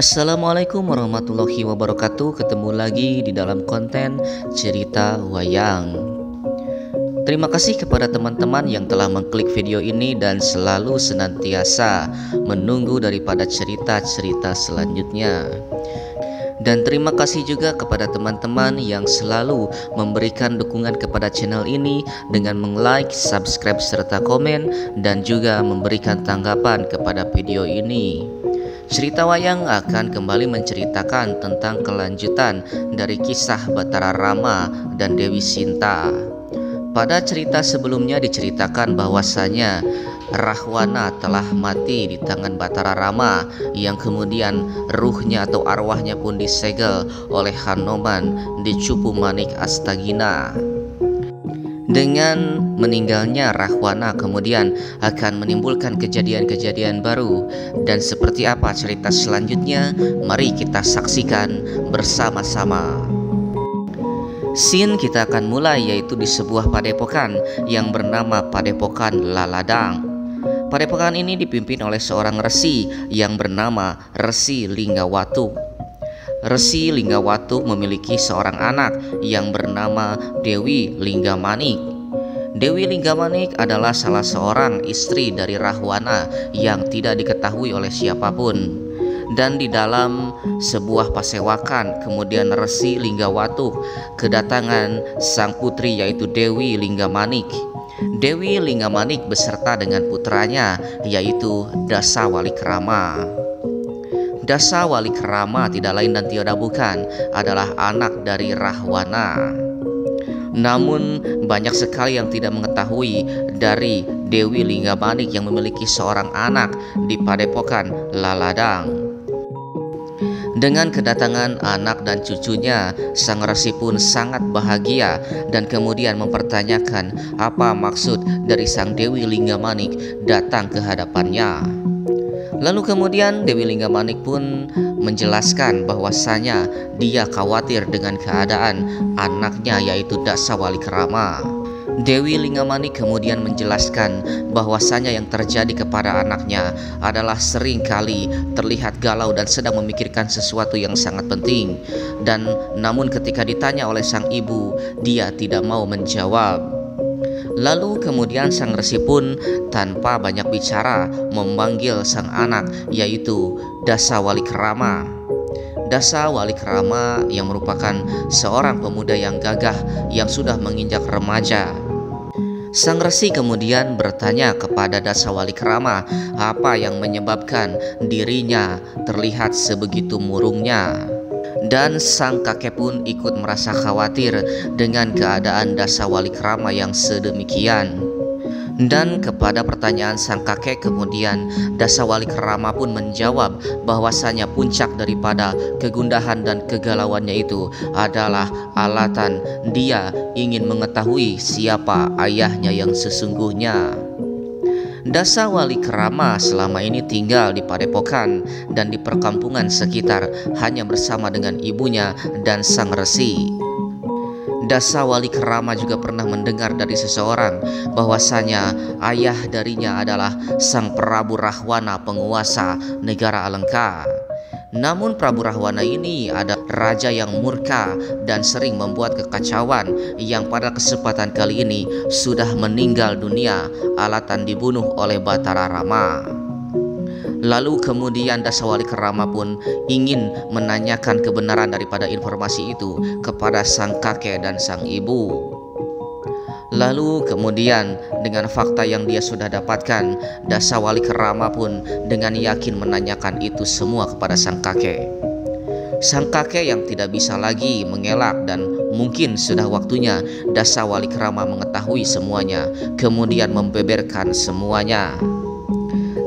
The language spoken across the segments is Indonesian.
Assalamualaikum warahmatullahi wabarakatuh. Ketemu lagi di dalam konten cerita wayang. Terima kasih kepada teman-teman yang telah mengklik video ini dan selalu senantiasa menunggu daripada cerita-cerita selanjutnya. Dan terima kasih juga kepada teman-teman yang selalu memberikan dukungan kepada channel ini dengan like, subscribe, serta komen, dan juga memberikan tanggapan kepada video ini. Cerita wayang akan kembali menceritakan tentang kelanjutan dari kisah Batara Rama dan Dewi Sinta. Pada cerita sebelumnya diceritakan bahwasanya Rahwana telah mati di tangan Batara Rama, yang kemudian ruhnya atau arwahnya pun disegel oleh Hanoman di Cupu Manik Astagina. Dengan meninggalnya Rahwana kemudian akan menimbulkan kejadian-kejadian baru. Dan seperti apa cerita selanjutnya, mari kita saksikan bersama-sama. Scene kita akan mulai yaitu di sebuah padepokan yang bernama Padepokan Laladang. Padepokan ini dipimpin oleh seorang resi yang bernama Resi Linggawatu. Resi Linggawatu memiliki seorang anak yang bernama Dewi Linggamanik. Dewi Linggamanik adalah salah seorang istri dari Rahwana yang tidak diketahui oleh siapapun. Dan di dalam sebuah pasewakan kemudian Resi Linggawatu kedatangan sang putri yaitu Dewi Linggamanik. Dewi Linggamanik beserta dengan putranya yaitu Dasa Walikrama. Dasa Walikrama tidak lain dan tiada bukan adalah anak dari Rahwana. Namun banyak sekali yang tidak mengetahui dari Dewi Linggamanik yang memiliki seorang anak di Padepokan Laladang. Dengan kedatangan anak dan cucunya, sang resi pun sangat bahagia dan kemudian mempertanyakan apa maksud dari sang Dewi Linggamanik datang ke hadapannya. Lalu kemudian Dewi Linggamanik pun menjelaskan bahwasanya dia khawatir dengan keadaan anaknya yaitu Dasa Walikrama. Dewi Linggamanik kemudian menjelaskan bahwasanya yang terjadi kepada anaknya adalah sering kali terlihat galau dan sedang memikirkan sesuatu yang sangat penting. Dan namun ketika ditanya oleh sang ibu, dia tidak mau menjawab. Lalu kemudian sang resi pun tanpa banyak bicara memanggil sang anak yaitu Dasa Walikrama. Dasa Walikrama yang merupakan seorang pemuda yang gagah yang sudah menginjak remaja. Sang resi kemudian bertanya kepada Dasa Walikrama apa yang menyebabkan dirinya terlihat sebegitu murungnya. Dan sang kakek pun ikut merasa khawatir dengan keadaan Dasa Walikrama yang sedemikian. Dan kepada pertanyaan sang kakek kemudian Dasa Walikrama pun menjawab bahwasanya puncak daripada kegundahan dan kegalauannya itu adalah alatan dia ingin mengetahui siapa ayahnya yang sesungguhnya. Dasa Walikrama selama ini tinggal di padepokan dan di perkampungan sekitar hanya bersama dengan ibunya dan sang resi. Dasa Walikrama juga pernah mendengar dari seseorang bahwasanya ayah darinya adalah sang Prabu Rahwana, penguasa negara Alengka. Namun Prabu Rahwana ini ada raja yang murka dan sering membuat kekacauan yang pada kesempatan kali ini sudah meninggal dunia alatan dibunuh oleh Batara Rama. Lalu kemudian Dasa Walikrama pun ingin menanyakan kebenaran daripada informasi itu kepada sang kakek dan sang ibu. Lalu kemudian dengan fakta yang dia sudah dapatkan, Dasa Walikrama pun dengan yakin menanyakan itu semua kepada sang kakek. Sang kakek yang tidak bisa lagi mengelak dan mungkin sudah waktunya Dasa Walikrama mengetahui semuanya, kemudian membeberkan semuanya.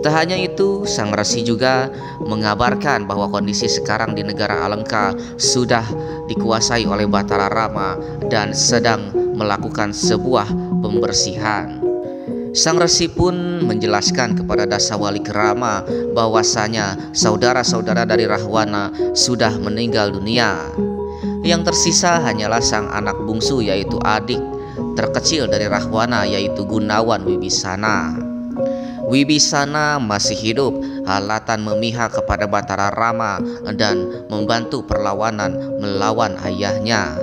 Tak hanya itu, sang resi juga mengabarkan bahwa kondisi sekarang di negara Alengka sudah dikuasai oleh Batara Rama dan sedang melakukan sebuah pembersihan. Sang resi pun menjelaskan kepada Dasa Walikrama bahwasanya saudara-saudara dari Rahwana sudah meninggal dunia. Yang tersisa hanyalah sang anak bungsu yaitu adik terkecil dari Rahwana yaitu Gunawan Wibisana. Wibisana masih hidup Halatan memihak kepada Batara Rama dan membantu perlawanan melawan ayahnya.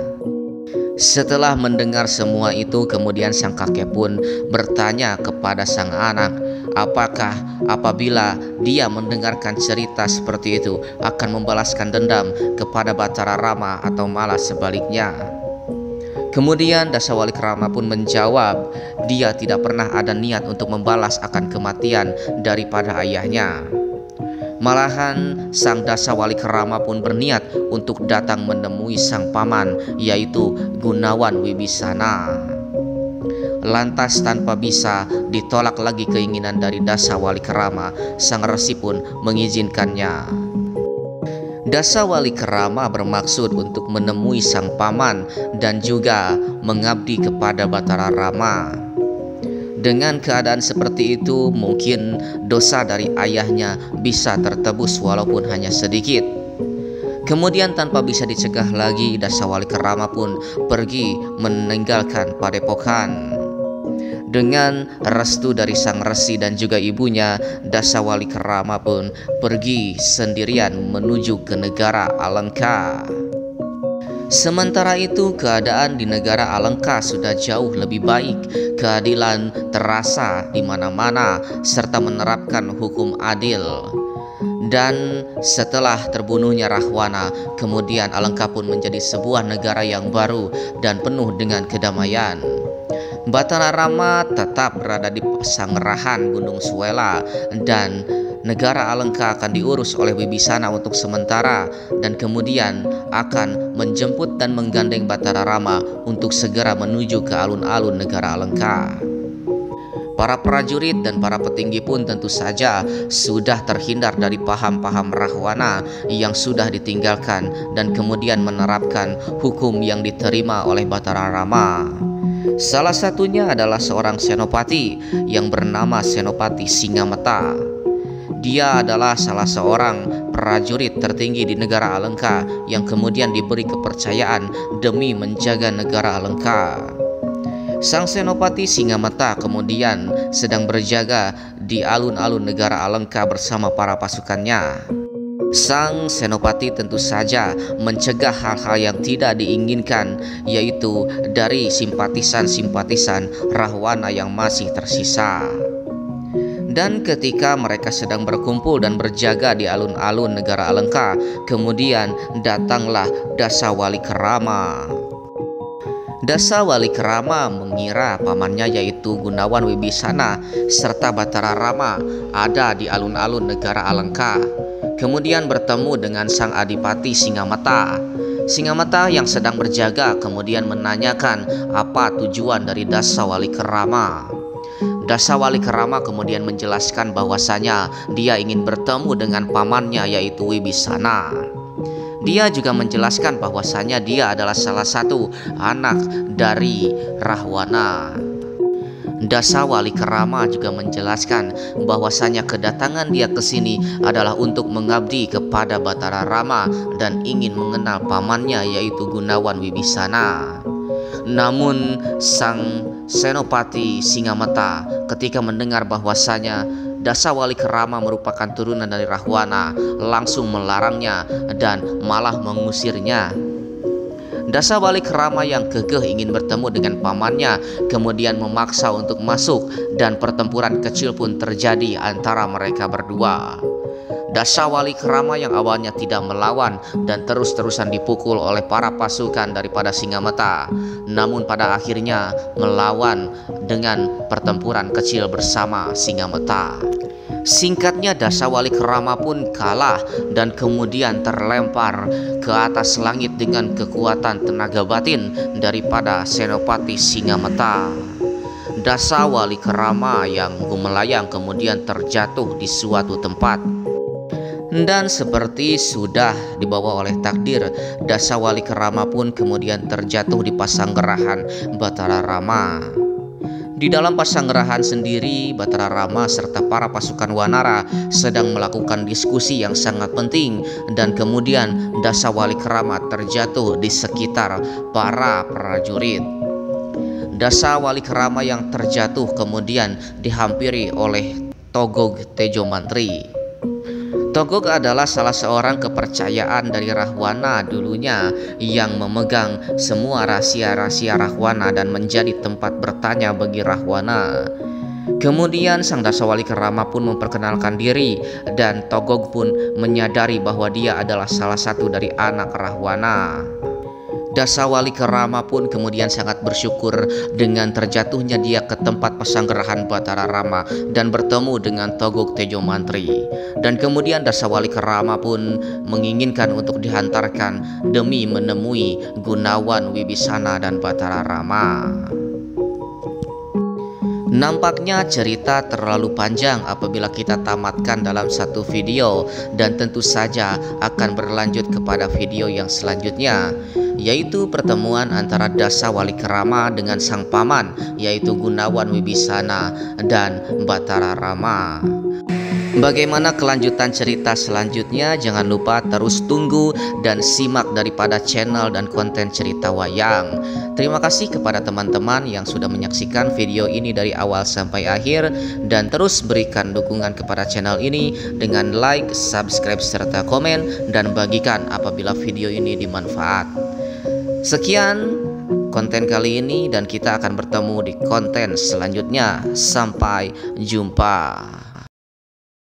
Setelah mendengar semua itu, kemudian sang kakek pun bertanya kepada sang anak, apakah apabila dia mendengarkan cerita seperti itu akan membalaskan dendam kepada Batara Rama atau malah sebaliknya. Kemudian Dasawalikrama pun menjawab, dia tidak pernah ada niat untuk membalas akan kematian daripada ayahnya. Malahan sang Dasawalikrama pun berniat untuk datang menemui sang paman, yaitu Gunawan Wibisana. Lantas tanpa bisa ditolak lagi keinginan dari Dasawalikrama, sang resi pun mengizinkannya. Dasawalikrama bermaksud untuk menemui sang paman dan juga mengabdi kepada Batara Rama. Dengan keadaan seperti itu, mungkin dosa dari ayahnya bisa tertebus walaupun hanya sedikit. Kemudian tanpa bisa dicegah lagi, Dasawalikrama pun pergi meninggalkan padepokan. Dengan restu dari sang resi dan juga ibunya, Dasawalikrama pun pergi sendirian menuju ke negara Alengka. Sementara itu, keadaan di negara Alengka sudah jauh lebih baik. Keadilan terasa di mana-mana serta menerapkan hukum adil. Dan setelah terbunuhnya Rahwana, kemudian Alengka pun menjadi sebuah negara yang baru dan penuh dengan kedamaian. Batara Rama tetap berada di Pasanggerahan Gunung Suwela dan negara Alengka akan diurus oleh Wibisana untuk sementara, dan kemudian akan menjemput dan menggandeng Batara Rama untuk segera menuju ke alun-alun negara Alengka. Para prajurit dan para petinggi pun tentu saja sudah terhindar dari paham-paham Rahwana yang sudah ditinggalkan dan kemudian menerapkan hukum yang diterima oleh Batara Rama. Salah satunya adalah seorang senopati yang bernama Senopati Singamata. Dia adalah salah seorang prajurit tertinggi di negara Alengka yang kemudian diberi kepercayaan demi menjaga negara Alengka. Sang Senopati Singamata kemudian sedang berjaga di alun-alun negara Alengka bersama para pasukannya. Sang Senopati tentu saja mencegah hal-hal yang tidak diinginkan, yaitu dari simpatisan-simpatisan Rahwana yang masih tersisa. Dan ketika mereka sedang berkumpul dan berjaga di alun-alun negara Alengka, kemudian datanglah Dasawalikrama. Dasawalikrama mengira pamannya yaitu Gunawan Wibisana serta Batara Rama ada di alun-alun negara Alengka. Kemudian bertemu dengan sang adipati Singamata. Singamata yang sedang berjaga kemudian menanyakan apa tujuan dari Dasawalikrama. Dasawalikrama kemudian menjelaskan bahwasanya dia ingin bertemu dengan pamannya yaitu Wibisana. Dia juga menjelaskan bahwasanya dia adalah salah satu anak dari Rahwana. Dasawalikrama juga menjelaskan bahwasanya kedatangan dia ke sini adalah untuk mengabdi kepada Batara Rama dan ingin mengenal pamannya yaitu Gunawan Wibisana. Namun sang Senopati Singamata ketika mendengar bahwasanya Dasawalikrama merupakan turunan dari Rahwana, langsung melarangnya dan malah mengusirnya. Dasawalikrama yang kekeh ingin bertemu dengan pamannya kemudian memaksa untuk masuk dan pertempuran kecil pun terjadi antara mereka berdua. Dasawalikrama yang awalnya tidak melawan dan terus-terusan dipukul oleh para pasukan daripada Singamata, namun pada akhirnya melawan dengan pertempuran kecil bersama Singamata. Singkatnya, Dasawalikrama pun kalah dan kemudian terlempar ke atas langit dengan kekuatan tenaga batin daripada Senopati Singamata. Dasawalikrama yang gumelayang kemudian terjatuh di suatu tempat. Dan seperti sudah dibawa oleh takdir, Dasawalikrama pun kemudian terjatuh di Pasanggerahan Batara Rama. Di dalam Pasanggerahan sendiri, Batara Rama serta para pasukan Wanara sedang melakukan diskusi yang sangat penting, dan kemudian Dasawalikrama terjatuh di sekitar para prajurit. Dasawalikrama yang terjatuh kemudian dihampiri oleh Togog Tejomantri. Togog adalah salah seorang kepercayaan dari Rahwana dulunya yang memegang semua rahasia-rahasia Rahwana dan menjadi tempat bertanya bagi Rahwana. Kemudian sang Dasawali Kerama pun memperkenalkan diri dan Togog pun menyadari bahwa dia adalah salah satu dari anak Rahwana. Dasawali Kerama pun kemudian sangat bersyukur dengan terjatuhnya dia ke tempat pesanggerahan Batara Rama dan bertemu dengan Togog Tejo Mantri. Dan kemudian Dasawali Kerama pun menginginkan untuk dihantarkan demi menemui Gunawan Wibisana dan Batara Rama. Nampaknya cerita terlalu panjang apabila kita tamatkan dalam satu video, dan tentu saja akan berlanjut kepada video yang selanjutnya, yaitu pertemuan antara Dasawali Kerama dengan sang paman, yaitu Gunawan Wibisana dan Batara Rama. Bagaimana kelanjutan cerita selanjutnya? Jangan lupa terus tunggu dan simak daripada channel dan konten Cerita Wayang. Terima kasih kepada teman-teman yang sudah menyaksikan video ini dari awal sampai akhir, dan terus berikan dukungan kepada channel ini dengan like, subscribe, serta komen, dan bagikan apabila video ini bermanfaat. Sekian konten kali ini, dan kita akan bertemu di konten selanjutnya. Sampai jumpa.